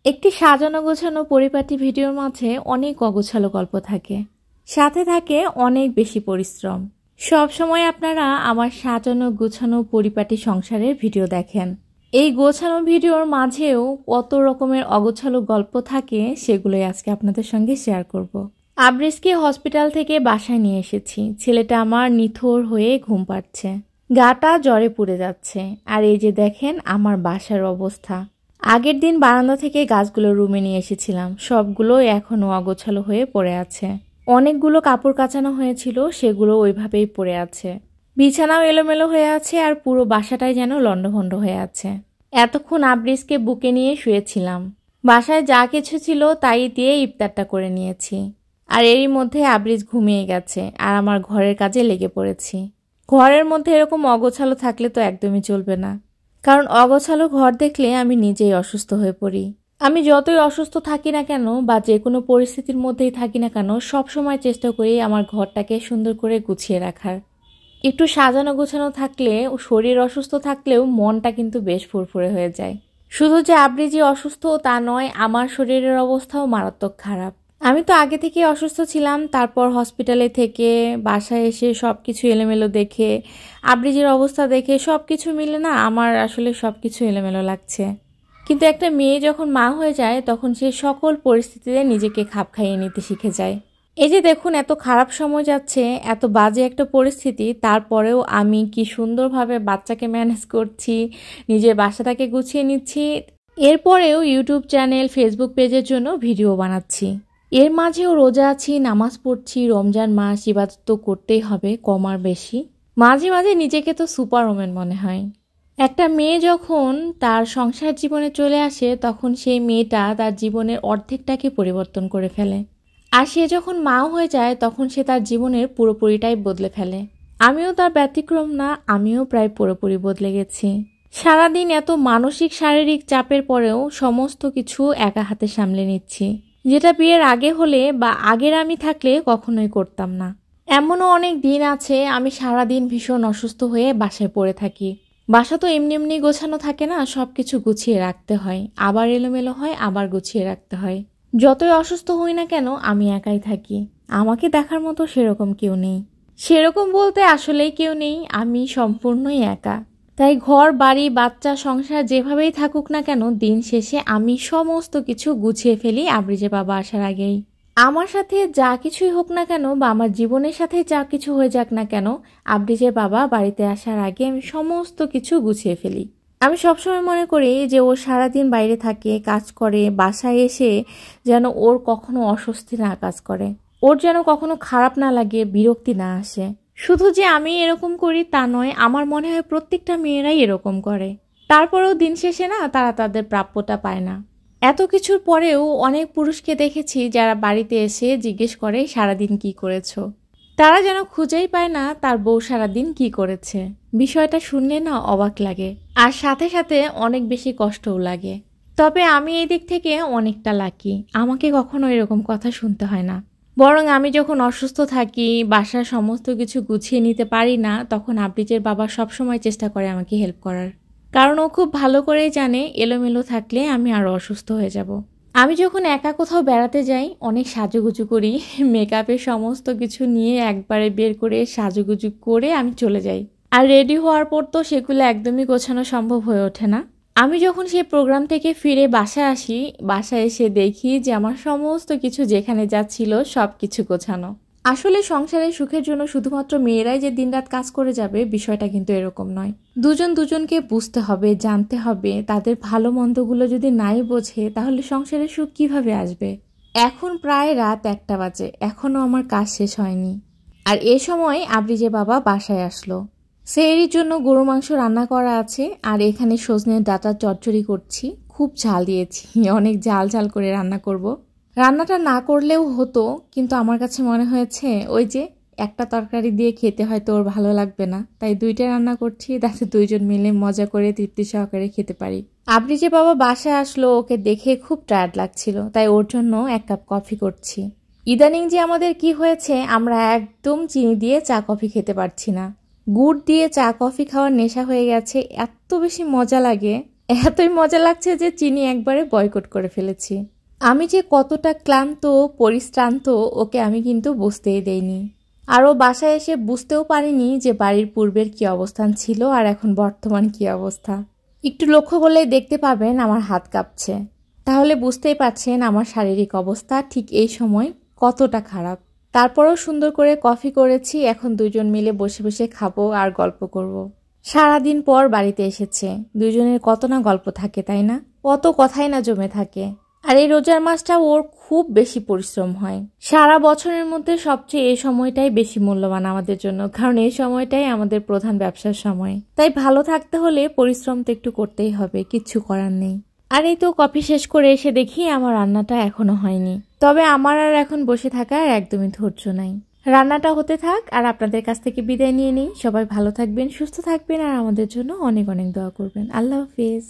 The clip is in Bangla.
একটি সাজানো গোছানো পরিপাটি ভিডিওর মাঝে অনেক অগোছালো গল্প থাকে, সাথে থাকে অনেক বেশি পরিশ্রম। সব সময় আপনারা আমার সাজানো গোছানো পরিপাটি সংসারের ভিডিও দেখেন। এই গোছানো ভিডিওর মাঝেও কত রকমের অগোছালো গল্প থাকে, সেগুলোই আজকে আপনাদের সঙ্গে শেয়ার করব। আবরিজকে হসপিটাল থেকে বাসায় নিয়ে এসেছি। ছেলেটা আমার নিথর হয়ে ঘুম পাচ্ছে, গাটা জ্বরে পুড়ে যাচ্ছে। আর এই যে দেখেন আমার বাসার অবস্থা। আগের দিন বারান্দা থেকে গাছগুলো রুমে নিয়ে এসেছিলাম, সবগুলো এখনো অগোছালো হয়ে পড়ে আছে। অনেকগুলো কাপড় কাচানো হয়েছিল, সেগুলো ওইভাবেই পড়ে আছে। বিছানাও এলোমেলো হয়ে আছে, আর পুরো বাসাটাই যেন লন্ডভন্ড হয়ে আছে। এতক্ষণ আবরিজকে বুকে নিয়ে শুয়েছিলাম। বাসায় যা কিছু ছিল তাই দিয়ে ইফতারটা করে নিয়েছি। আর এরই মধ্যে আবরিজ ঘুমিয়ে গেছে, আর আমার ঘরের কাজে লেগে পড়েছি। ঘরের মধ্যে এরকম অগোছালো থাকলে তো একদমই চলবে না, কারণ অগোছালো ঘর দেখলে আমি নিজেই অসুস্থ হয়ে পড়ি। আমি যতই অসুস্থ থাকি না কেন বা যে কোনো পরিস্থিতির মধ্যেই থাকি না কেন, সব সময় চেষ্টা করি আমার ঘরটাকে সুন্দর করে গুছিয়ে রাখার। একটু সাজানো গোছানো থাকলে শরীর অসুস্থ থাকলেও মনটা কিন্তু বেশ ফুরফুরে হয়ে যায়। শুধু যে আবরিজি অসুস্থ তা নয়, আমার শরীরের অবস্থাও মারাত্মক খারাপ। আমি তো আগে থেকে অসুস্থ ছিলাম, তারপর হসপিটালে থেকে বাসায় এসে সব কিছু এলোমেলো দেখে, আবরিজির অবস্থা দেখে সব কিছু মিলে না আমার আসলে সব কিছু এলোমেলো লাগছে। কিন্তু একটা মেয়ে যখন মা হয়ে যায় তখন সে সকল পরিস্থিতিতে নিজেকে খাপ খাইয়ে নিতে শিখে যায়। এই যে দেখুন, এত খারাপ সময় যাচ্ছে, এত বাজে একটা পরিস্থিতি, তারপরেও আমি কি সুন্দরভাবে বাচ্চাকে ম্যানেজ করছি, নিজের বাসাটাকে গুছিয়ে নিচ্ছি। এরপরেও ইউটিউব চ্যানেল, ফেসবুক পেজের জন্য ভিডিও বানাচ্ছি। এর মাঝেও রোজা আছি, নামাজ পড়ছি। রমজান মাস, ইবাদত তো করতেই হবে কম আর বেশি। মাঝে মাঝে নিজেকে তো সুপার ওম্যান মনে হয়। একটা মেয়ে যখন তার সংসার জীবনে চলে আসে, তখন সেই মেয়েটা তার জীবনের অর্ধেকটাকে পরিবর্তন করে ফেলে। আর সে যখন মাও হয়ে যায় তখন সে তার জীবনের পুরোপুরিটাই বদলে ফেলে। আমিও তার ব্যতিক্রম না, আমিও প্রায় পুরোপুরি বদলে গেছি। সারাদিন এত মানসিক শারীরিক চাপের পরেও সমস্ত কিছু একা হাতে সামলে নিচ্ছি, যেটা বিয়ের আগে হলে বা আগের আমি থাকলে কখনোই করতাম না। এমনও অনেক দিন আছে আমি সারাদিন ভীষণ অসুস্থ হয়ে বাসায় পড়ে থাকি। বাসা তো এমনি এমনি গোছানো থাকে না, সবকিছু গুছিয়ে রাখতে হয়, আবার এলোমেলো হয়, আবার গুছিয়ে রাখতে হয়। যতই অসুস্থ হই না কেন আমি একাই থাকি। আমাকে দেখার মতো সেরকম কেউ নেই। সেরকম বলতে আসলেই কেউ নেই, আমি সম্পূর্ণই একা। তাই ঘর বাড়ি বাচ্চা সংসার যেভাবেই থাকুক না কেন, দিন শেষে আমি সমস্ত কিছু গুছিয়ে ফেলি আবরিজের বাবা আসার আগেই। আমার সাথে যা কিছুই হোক না কেন বা আমার জীবনের সাথে যা কিছু হয়ে যাক না কেন, আবরিজের বাবা বাড়িতে আসার আগে আমি সমস্ত কিছু গুছিয়ে ফেলি। আমি সবসময় মনে করি যে ও সারাদিন বাইরে থাকে, কাজ করে, বাসায় এসে যেন ওর কখনো অস্বস্তি না কাজ করে, ওর যেন কখনো খারাপ না লাগে, বিরক্তি না আসে। শুধু যে আমি এরকম করি তা নয়, আমার মনে হয় প্রত্যেকটা মেয়েরাই এরকম করে। তারপরেও দিন শেষে না তারা তাদের প্রাপ্যটা পায় না। এত কিছুর পরেও অনেক পুরুষকে দেখেছি যারা বাড়িতে এসে জিজ্ঞেস করে সারাদিন কি করেছো। তারা যেন খুঁজেই পায় না তার বউ সারাদিন কি করেছে। বিষয়টা শুনলে না অবাক লাগে, আর সাথে সাথে অনেক বেশি কষ্টও লাগে। তবে আমি এই দিক থেকে অনেকটা লাকি, আমাকে কখনো এরকম কথা শুনতে হয় না। বরং আমি যখন অসুস্থ থাকি, বাসার সমস্ত কিছু গুছিয়ে নিতে পারি না, তখন আবরিজের বাবা সবসময় চেষ্টা করে আমাকে হেল্প করার। কারণ ও খুব ভালো করেই জানে এলোমেলো থাকলে আমি আরও অসুস্থ হয়ে যাব। আমি যখন একা কোথাও বেড়াতে যাই অনেক সাজুগুজু করি, মেকআপের সমস্ত কিছু নিয়ে একবারে বের করে সাজুগুজু করে আমি চলে যাই। আর রেডি হওয়ার পর তো সেগুলো একদমই গোছানো সম্ভব হয়ে ওঠে না। আমি যখন সেই প্রোগ্রাম থেকে ফিরে বাসায় আসি, বাসায় এসে দেখি যে আমার সমস্ত কিছু যেখানে যাচ্ছিল সব কিছু গোছানো। আসলে সংসারের সুখের জন্য শুধুমাত্র মেয়েরাই যে দিনরাত কাজ করে যাবে, বিষয়টা কিন্তু এরকম নয়। দুজন দুজনকে বুঝতে হবে, জানতে হবে। তাদের ভালো মন্দগুলো যদি নাই বোঝে তাহলে সংসারের সুখ কিভাবে আসবে। এখন প্রায় রাত 1টা বাজে, এখনো আমার কাজ শেষ হয়নি। আর এ সময় আবরিজের বাবা বাসায় আসলো। সেহরির জন্য গরু মাংস রান্না করা আছে, আর এখানে সজনের ডাঁটার চচ্চড়ি করছি। খুব ঝাল দিয়েছি, অনেক ঝাল ঝাল করে রান্না করব। রান্নাটা না করলেও হতো, কিন্তু আমার কাছে মনে হয়েছে ওই যে একটা তরকারি দিয়ে খেতে হয়তো ওর ভালো লাগবে না, তাই 2টা রান্না করছি, যাতে 2জন মিলে মজা করে তৃপ্তি সহকারে খেতে পারি। আবরিজের বাবা বাসায় আসলো, ওকে দেখে খুব টায়ার্ড লাগছিল, তাই ওর জন্য 1 কাপ কফি করছি। ইদানিং যে আমাদের কি হয়েছে, আমরা একদম চিনি দিয়ে চা কফি খেতে পারছি না। গুড় দিয়ে চা কফি খাওয়ার নেশা হয়ে গেছে, এত বেশি মজা লাগে। এতই মজা লাগছে যে চিনি একবারে বয়কট করে ফেলেছি। আমি যে কতটা ক্লান্ত পরিশ্রান্ত ওকে আমি কিন্তু বুঝতেই দেইনি। আর ও বাসায় এসে বুঝতেও পারিনি যে বাড়ির পূর্বের কি অবস্থান ছিল আর এখন বর্তমান কি অবস্থা। একটু লক্ষ্য করলেই দেখতে পাবেন আমার হাত কাঁপছে। তাহলে বুঝতেই পারছেন আমার শারীরিক অবস্থা ঠিক এই সময় কতটা খারাপ। তারপরেও সুন্দর করে কফি করেছি, এখন দুজন মিলে বসে বসে খাবো আর গল্প করব। সারাদিন পর বাড়িতে এসেছে, দুজনের কত না গল্প থাকে তাই না, কত কথাই না জমে থাকে। আর এই রোজার মাসটা ওর খুব বেশি পরিশ্রম হয়। সারা বছরের মধ্যে সবচেয়ে এই সময়টাই বেশি মূল্যবান আমাদের জন্য, কারণ এই সময়টাই আমাদের প্রধান ব্যবসার সময়। তাই ভালো থাকতে হলে পরিশ্রম তো একটু করতেই হবে, কিচ্ছু করার নেই। আর এই তো কফি শেষ করে এসে দেখি আমার রান্নাটা এখনো হয়নি। তবে আমার আর এখন বসে থাকার একদমই ধৈর্য নাই। রান্নাটা হতে থাক আর আপনাদের কাছ থেকে বিদায় নিয়ে নিই। সবাই ভালো থাকবেন, সুস্থ থাকবেন আর আমাদের জন্য অনেক অনেক দোয়া করবেন। আল্লাহ হাফেজ।